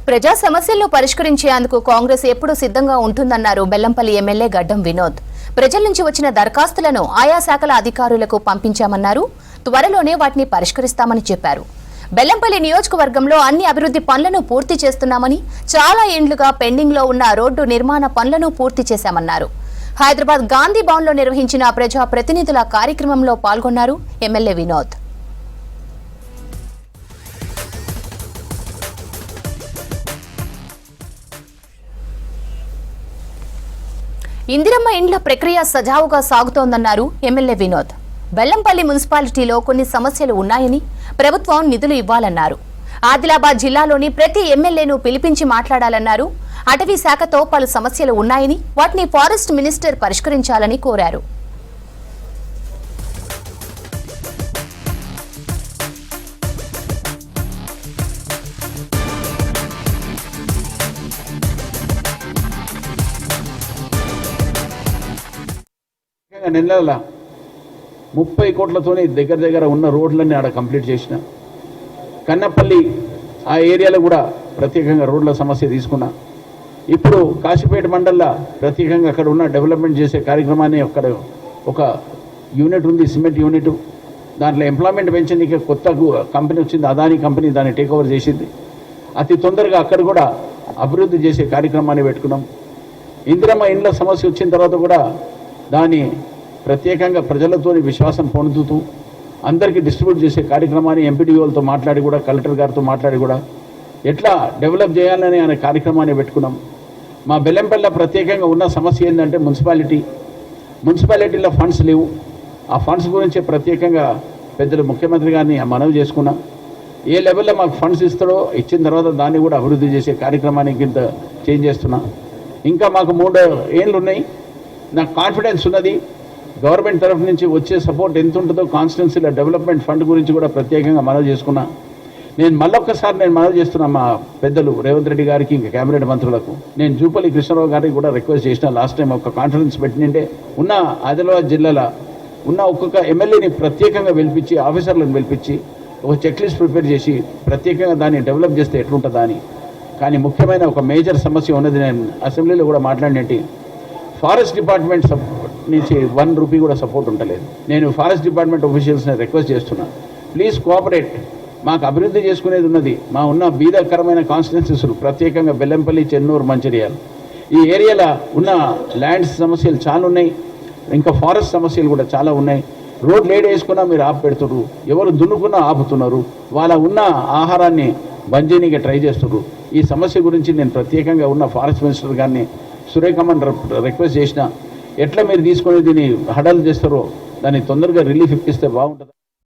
ప్రజా సమస్యలను పరిష్కరించేందుకు కాంగ్రెస్ ఎప్పుడూ సిద్ధంగా ఉంటుందన్నారు బెల్లంపల్లి ఎమ్మెల్యే గడ్డం వినోద్. ప్రజల నుంచి వచ్చిన దరఖాస్తులను ఆయా శాఖల అధికారులకు పంపించామన్నారు. త్వరలోనే వాటిని పరిష్కరిస్తామని చెప్పారు. బెల్లంపల్లి నియోజకవర్గంలో అన్ని అభివృద్ధి పనులను పూర్తి చేస్తున్నామని, చాలా ఏండ్లుగా పెండింగ్ లో ఉన్న రోడ్డు నిర్మాణ పనులను పూర్తి చేశామన్నారు. హైదరాబాద్ గాంధీ భవన్ లో నిర్వహించిన ప్రజా ప్రతినిధుల కార్యక్రమంలో పాల్గొన్నారు ఎమ్మెల్యే వినోద్. ఇందిరమ్మ ఇండ్ల ప్రక్రియ సజావుగా సాగుతోందన్నారు ఎమ్మెల్యే వినోద్. బెల్లంపల్లి మున్సిపాలిటీలో కొన్ని సమస్యలు ఉన్నాయని, ప్రభుత్వం నిధులు ఇవ్వాలన్నారు. ఆదిలాబాద్ జిల్లాలోని ప్రతి ఎమ్మెల్యేను పిలిపించి మాట్లాడాలన్నారు. అటవీ శాఖతో పలు సమస్యలు ఉన్నాయని, వాటిని ఫారెస్ట్ మినిస్టర్ పరిష్కరించాలని కోరారు. నెలల 30 కోట్లతోనే దగ్గర ఉన్న రోడ్లన్నీ ఆడ కంప్లీట్ చేసిన. కన్నపల్లి ఆ ఏరియాలో కూడా ప్రత్యేకంగా రోడ్ల సమస్య తీసుకున్నా. ఇప్పుడు కాశీపేట మండల్లో ప్రత్యేకంగా అక్కడ ఉన్న డెవలప్మెంట్ చేసే కార్యక్రమాన్ని అక్కడ ఒక యూనిట్ ఉంది, సిమెంట్ యూనిట్. దాంట్లో ఎంప్లాయ్మెంట్ పెంచడానికి కొత్త కంపెనీ వచ్చింది, అదానీ కంపెనీ దాన్ని టేక్ ఓవర్ చేసింది. అతి తొందరగా అక్కడ కూడా అభివృద్ధి చేసే కార్యక్రమాన్ని పెట్టుకున్నాం. ఇందిరమ్మ ఇండ్ల సమస్య వచ్చిన తర్వాత కూడా దాన్ని ప్రత్యేకంగా ప్రజలతో విశ్వాసం పొందుతూ అందరికీ డిస్ట్రిబ్యూట్ చేసే కార్యక్రమాన్ని ఎంపీడీఓలతో మాట్లాడి కూడా, కలెక్టర్ గారితో మాట్లాడి కూడా ఎట్లా డెవలప్ చేయాలని అనే కార్యక్రమాన్ని పెట్టుకున్నాం. మా బెల్లంపల్లిలో ప్రత్యేకంగా ఉన్న సమస్య ఏంటంటే మున్సిపాలిటీలో ఫండ్స్ లేవు. ఆ ఫండ్స్ గురించి ప్రత్యేకంగా పెద్దలు ముఖ్యమంత్రి గారిని మనవి చేసుకున్నా. ఏ లెవెల్లో మాకు ఫండ్స్ ఇస్తాడో ఇచ్చిన తర్వాత దాన్ని కూడా అభివృద్ధి చేసే కార్యక్రమానికి ఇంత చేంజ్ చేస్తున్నా. ఇంకా మాకు 3 ఏళ్ళు ఉన్నాయి. నాకు కాన్ఫిడెన్స్ ఉన్నది. గవర్నమెంట్ తరఫు నుంచి వచ్చే సపోర్ట్ ఎంత ఉంటుందో కాన్స్టిట్యున్సీల డెవలప్మెంట్ ఫండ్ గురించి కూడా ప్రత్యేకంగా మనవి చేసుకున్నా. నేను మళ్ళొక్కసారి మనవి చేస్తున్నా మా పెద్దలు రేవంత్ రెడ్డి గారికి, ఇంకా కేబినెట్ మంత్రులకు. నేను జూపల్లి కృష్ణారావు గారికి కూడా రిక్వెస్ట్ చేసిన. లాస్ట్ టైం ఒక కాన్ఫరెన్స్ పెట్టింటే ఉన్న ఆదిలాబాద్ జిల్లాలో ఉన్న ఒక్కొక్క ఎమ్మెల్యేని ప్రత్యేకంగా పిలిపించి, ఆఫీసర్లను పిలిపించి ఒక చెక్ లిస్ట్ ప్రిపేర్ చేసి ప్రత్యేకంగా దాన్ని డెవలప్ చేస్తే ఎట్లుంటుందా అని. కానీ ముఖ్యమైన ఒక మేజర్ సమస్య ఉన్నది. నేను అసెంబ్లీలో కూడా మాట్లాడినట్టు ఫారెస్ట్ డిపార్ట్మెంట్ నుంచి 1 రూపీ కూడా సపోర్ట్ ఉండలేదు. నేను ఫారెస్ట్ డిపార్ట్మెంట్ ఆఫీషియల్స్ని రిక్వెస్ట్ చేస్తున్నా, ప్లీజ్ కోఆపరేట్. మాకు అభివృద్ధి చేసుకునేది ఉన్నది. మా ఉన్న బీదకరమైన కాన్స్టిట్యున్సీస్లు ప్రత్యేకంగా బెల్లంపల్లి, చెన్నూరు, మంచిర్యాల ఈ ఏరియాలో ఉన్న ల్యాండ్స్ సమస్యలు చాలా ఉన్నాయి. ఇంకా ఫారెస్ట్ సమస్యలు కూడా చాలా ఉన్నాయి. రోడ్లు వేసుకున్నా మీరు ఆపు పెడుతున్నారు, ఎవరు దున్నుకున్నా ఆపుతున్నారు, వాళ్ళ ఉన్న ఆహారాన్ని బంజేనీగా ట్రై చేస్తున్నారు. ఈ సమస్య గురించి నేను ప్రత్యేకంగా ఉన్న ఫారెస్ట్ మినిస్టర్ గారిని సురేఖమ్మని రిక్వెస్ట్ చేసిన. ఎట్లా మీరు తీసుకొని దీన్ని హడల్ చేస్తారో దాన్ని తొందరగా రిలీఫ్ ఇప్పిస్తే బాగుంటుంది.